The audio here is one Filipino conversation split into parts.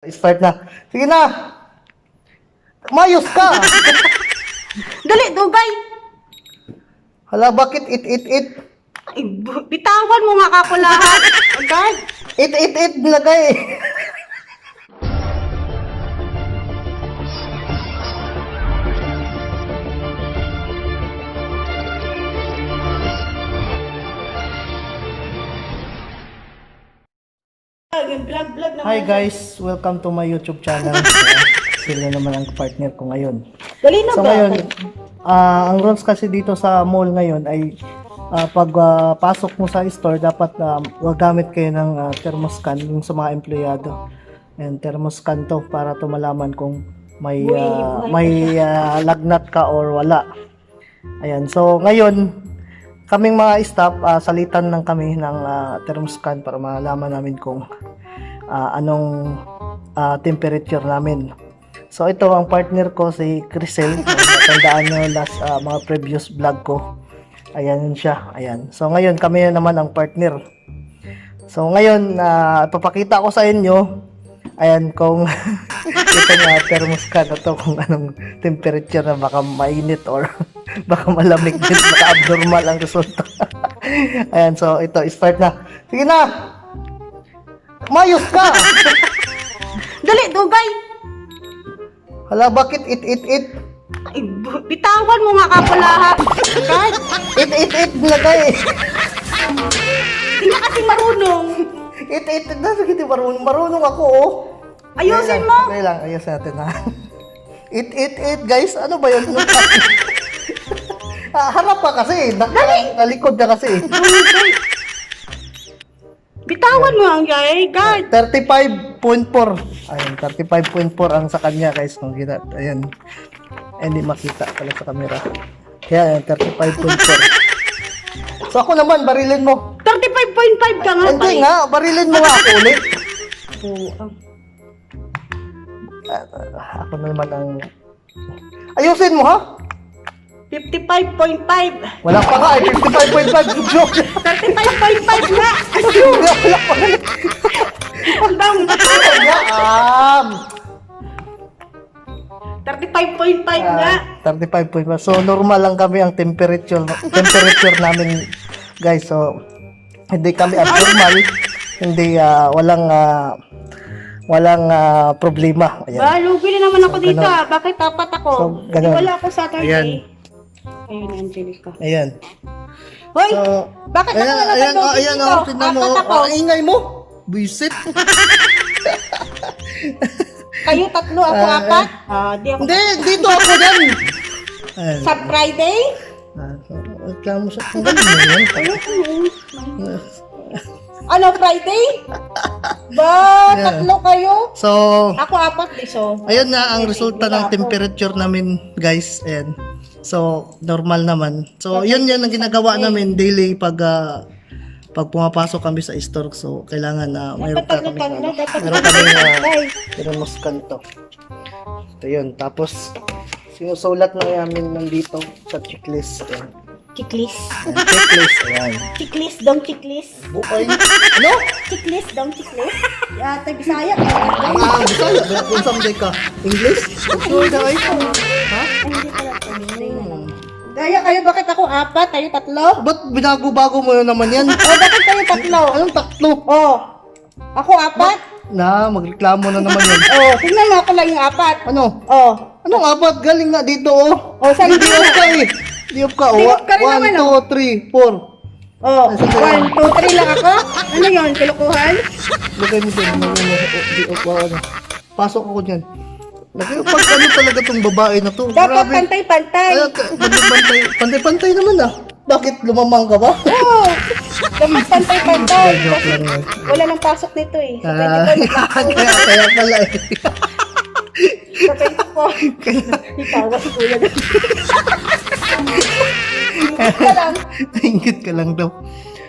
Start na. Sige na. Mayos ka. Dali, dugay. Hala, bakit it? Ay, bitawan mo nga ako lahat. Agad. It nilagay. Vlog naman. Hi guys, welcome to my YouTube channel. Sila naman ang partner ko ngayon. Dali na So ba? ngayon, ang rules kasi dito sa mall ngayon ay pag pasok mo sa store, dapat gagamit kayo ng thermoscan yung sa mga empleyado. And thermoscan to para to malaman kung may lagnat ka or wala. Ayan. So ngayon, kaming mga staff, salitan lang kami ng thermoscan para malaman namin kung anong temperature namin. So ito ang partner ko, si Crisel. Tandaan nyo last mga previous vlog ko. Ayan siya. Ayan. So ngayon kami naman ang partner. So ngayon ipapakita ko sa inyo ayan kung itong thermoscan na to, kung anong temperature na baka mainit or baka malamig din, baka abnormal ang resulta. Ayan, so ito, start na. Sige na! Mayos ka! Dali, dugay. Hala, bakit it? Ay, bitawan mo nga ako lahat. Agad. It nilagay. Hindi na kasi marunong. It, nasa kita marunong ako, oh. Ayusin mo. Okay lang, ayusin natin, ha. It, guys, ano ba yun? Harap pa kasi, nalikod na kasi. Bitawan mo ang gay, God. 35.4. Ayun, 35.4 ang sa kanya, guys. Kung kita, ayun. Hindi makita pala sa camera. Kaya, 35.4. So, ako naman, barilin mo. 35.5 ka nga. Hindi nga, barilin mo nga ako ulit. Ako naman ang... Ayusin mo, ha? 55.5. Wala pa nga, 55.5. Joke. 35.5 nga. Wala pa nga. Ang dami. 35.5 nga. 35.5. So, normal lang kami ang temperature namin, guys. So, hindi kami abnormal. Hindi, walang problema. Ayan. Ba, lugi na naman ako So, dito. ganun. Bakit tapat ako? So, Hindi ganun. wala ako Saturday. Ayan. Ayun, Angelica. Ayan. Hoy! So, Bakit ako ayan, naglugi ayan, dito? tignan mo. Apat ako. Ingay mo. Buisit. Kayo tatlo, ako apat? Di ako. Hindi, dito ako dyan. Ayan. Sa Friday? Reklamo sa tanggalin mo yan. Ano, Friday? Ba, Yeah. tatlo kayo? So, Ako apat, so. ayun na ang resulta ng temperature namin, guys. Ayan. So, normal naman. So, yun ang ginagawa namin daily pag pumapasok kami sa store. So, kailangan mayroon kami thermoscan to. Ito yun. Tapos, sinusulat na namin nandito sa checklist. Ayan. Chicklist. Checklist. Ayan. Chicklist dong chicklist. Bukay. Ano? Chicklist dong chicklist. Tayo Bisaya. Bisaya. Kung someday ka. English? Sure na kayo. Ha? Hindi pala. Gaya kayo, bakit ako apat? Tayo tatlo? Ba't binago-bago mo naman yan? Bakit kayo tatlo? Anong tatlo? Ako apat? Magreklamo na naman yan. Tingnan mo ako lang yung apat. Ano? Anong apat? Galing nga dito, oh. Saan Di off ka eh. Di off ka. Di off ka rin 1, naman, 2, 3, 4. 1, 2, 3 lang ako? Ano yun? Kilukuhan? Lagay mo dyan. Di off ka. Ano. Pasok ako dyan. Lagay mo pag ano talaga tong babae na to. Dapat Grabe. pantay-pantay. Pantay-pantay naman ah. Bakit lumamang ka ba? Dapat pantay-pantay. Joke lang yun. Wala nang pasok nito eh. Sa 24. Kaya pala eh. Sa 24. Itawa si kuya. Ito lang. Ingit ka lang daw.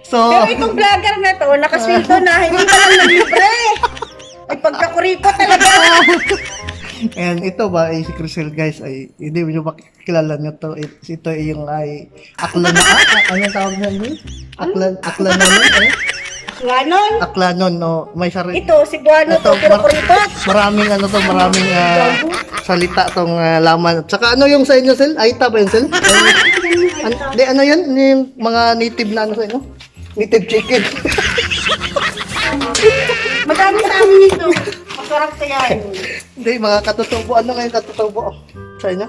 So, Pero itong vlogger na to, nakasweldo na, hindi pa lang nalibre. Ay, pagkakuriko talaga. ayan, ito ba ay si Crisel, guys, ay hindi mo makikilala nyo to. Ito ay yung ay akla na anong tawag na yun? Akla na nun, Aklanon. Aklanon, no? May sarili. Ito, Cebuano Ito, to, pero kuripot. Maraming ano to, maraming salita tong laman. At saka ano yung sa inyo, Sel? Aita ba yun, Sel? Di, ano yun? Yung mga native na ano sa inyo? Native chicken. Madami sa amin ito. Masarap kaya yun. Hindi, mga katutubo. Ano nga yung katutubo sa inyo?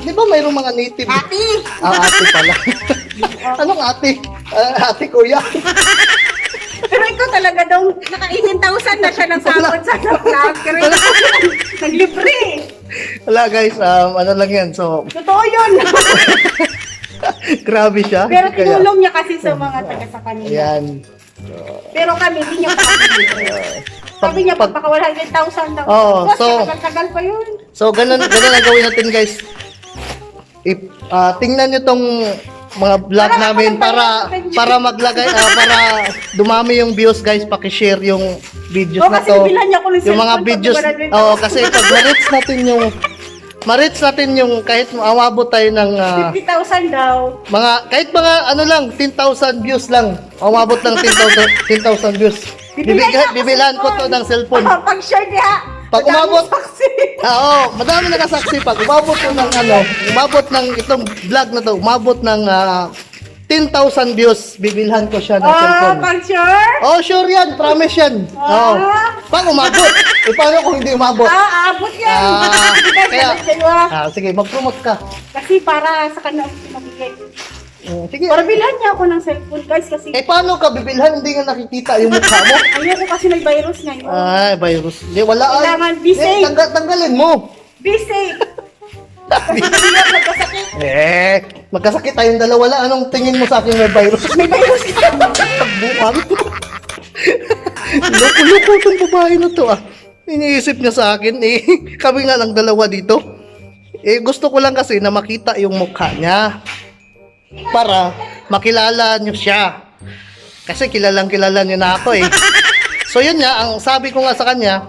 Di ba mayroong mga native? Ate! Ate pala. Anong ate? Ate kuya. Pero ikaw talaga daw, naka-18,000 na siya ng sahod sa vlog. Pero ikaw, naglibre. Wala guys, ano lang yan. So, Totoo yun. grabe siya. Pero Kaya- tinulong niya kasi sa mga taga sa kanila. Ayan. Pero kami, hindi niya pa kami. Sabi niya, pagpaka 100,000 daw. Oo, Boss, so- tagal-tagal pa yun. So, ganun ang gawin natin guys. Tingnan nyo tong mga vlog Para namin makapag- para maglagay, para dumami yung views guys, paki-share yung videos Oo, na kasi to. bilhan niya ako ng Yung mga cellphone videos, pag 100,000. oo, kasi pag ma-reach natin yung kahit umabot tayo ng 50,000 daw. kahit mga ano lang 10,000 views lang. Umabot ng 10,000 views. Bibilhan ko to ng cellphone. Pag-share niya. Pag madaming umabot- saksi. Oo, madami nakasaksi pag umabot to ng umabot ng itong vlog na to, umabot ng 10,000 views, bibilhan ko siya ng cellphone. Pag-share? Oh, sure yan, promise yan. Oo. Pag umabot, paano kung hindi umabot? Aabot yan. kaya, Kayo, sige, mag-promote ka. kasi para sa kanya mabigay. Sige. Para bilhan niya ako ng cellphone, guys, kasi Paano ka bibilhan? Hindi nga nakikita yung mukha mo. ayoko kasi may virus ngayon. Ay, virus. Di, wala. Kailangan be safe. Tanggalin mo. Be safe. Kasi hindi ako magkasakit. Magkasakit tayong dalawa lang. Anong tingin mo sa akin may virus? May virus ka. Tagbukan. Loko-loko itong babae na to Iniisip niya sa akin kami nga lang dalawa dito. Gusto ko lang kasi na makita yung mukha niya. Para makilala niyo siya. Kasi kilalang kilala niyo na ako So yun nga, ang sabi ko nga sa kanya,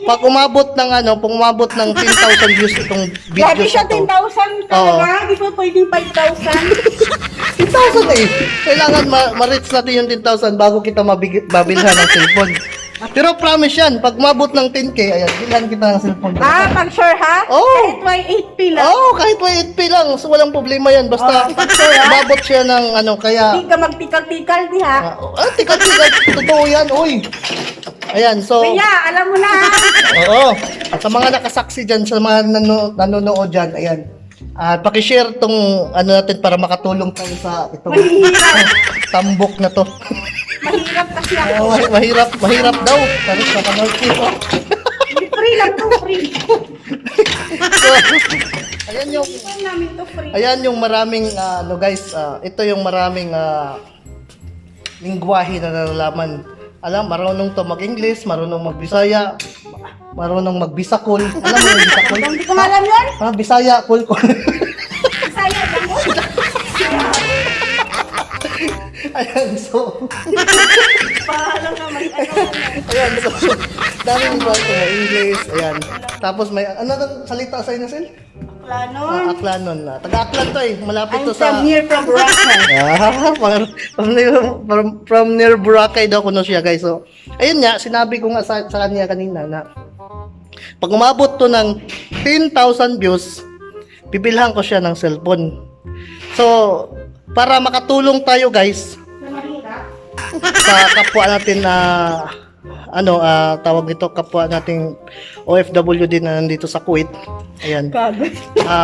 pag umabot ng pag umabot ng 10,000 views itong Grabe videos siya, na to. 10,000 talaga. Di ba pwedeng 5,000? 10,000 Kailangan ma-reach natin yung 10,000 bago kita mabilhan ng cellphone. Pero promise yan, pag umabot ng 10K, ayan, bilhan kita ng cellphone. Pag-share ha? Oo. Kahit 8P lang. Kahit may 8P lang, so walang problema yan. Basta umabot siya ng kaya... Hindi ka magtikal-tikal, di ha? Tikal-tikal, totoo yan, uy. Ayan, so... Kaya, alam mo na ha? Oo. At sa mga nakasaksi dyan, sa mga nanonood dyan, ayan. Pakishare tong natin para makatulong tayo sa itong tambok na to. Mahirap kasi ako. Mahirap daw. Pero sa panood ko. Free lang to, free. So, ayan yung maraming guys, ito yung maraming lingwahe na nalalaman. Marunong to mag-English, marunong mag-Bisaya, marunong mag-Bisakol. Alam mo yung Bisakol? Hindi ko alam yun. Bisaya, kulkul. Saya lang mo. Ayan, so, Paano naman, ayan, so, daming iba ito, English, ayan. Tapos may, ano ang salita sa inyo, Sil? Planon. Aklanon na. Taga-Aklan to malapit I'm to sa... from near from Boracay. From near Boracay daw kuno siya guys. So, ayun nga, sinabi ko nga sa kanya kanina na pag umabot to ng 10,000 views, bibilhan ko siya ng cellphone. So, para makatulong tayo guys sa kapwa natin na tawag nito, kapwa nating OFW din na nandito sa Kuwait. Ayan.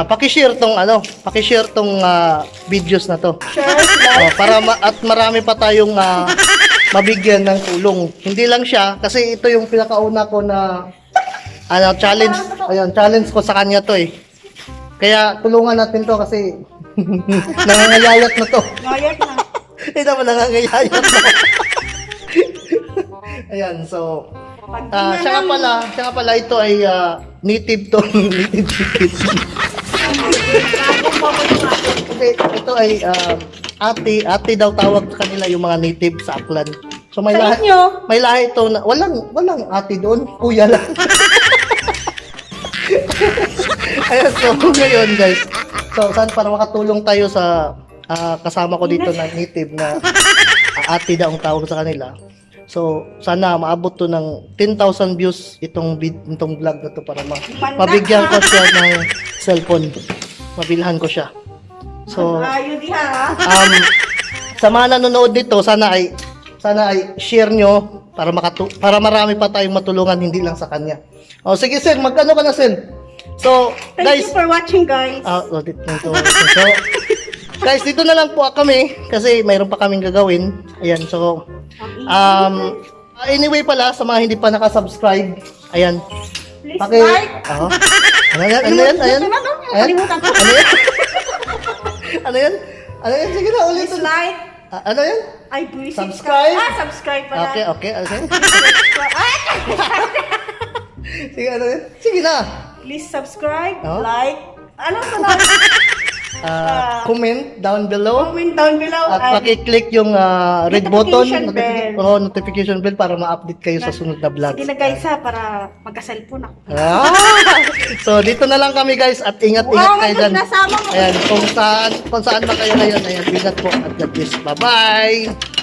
Paki-share tong videos na to. Para at marami pa tayong mabigyan ng tulong. Hindi lang siya kasi ito yung pinakauna ko na challenge. Ayun, challenge ko sa kanya to Kaya tulungan natin to kasi nangangayayat na to. Ngayat na. Hindi naman nangangayayat na. Ayan, so siya nga pala ito ay native to, native chicken. Ito ay ate daw tawag sa kanila yung mga native sa Aklan. So may Sa lahi, inyo? may lahi ito na walang ate doon, kuya lang. Ayan, so ngayon guys. So saan para makatulong tayo sa kasama ko dito na native na ate daw ang tawag sa kanila. So, sana maabot to ng 10,000 views itong vlog na to para mabigyan ko siya ng cellphone. Mabilhan ko siya. So, Ayun diha. sa mga nanonood nito, sana ay share nyo para marami pa tayong matulungan, hindi lang sa kanya. O, sige, Sen, magkano ka na, Sen? So, Thank guys, you for watching, guys. guys, dito na lang po kami kasi mayroon pa kaming gagawin. Ayan, so, anyway pala, sa mga hindi pa nakasubscribe, ayan, Please like. Ano yan? Ano yan? Ayan? Kalimutan ko. Ano yan? Ano yan? Ano yan? Sige na, ulit. Please like. Ano yan? Ay, please. Subscribe? Subscribe pala. Okay. Sige, ano yan? Sige na. Please subscribe, Oh. like. Ano sunod? Comment down below. Comment down below. At paki-click yung red button, Notification bell. notification bell para ma-update kayo sa sunod na vlog. Sige na guys ha, para magka-cellphone ako. So dito na lang kami guys at ingat-ingat Wow, kayo dyan. nasama mo. Ayan, kung saan ba kayo ngayon, ayan, ingat po at God bless. Bye-bye!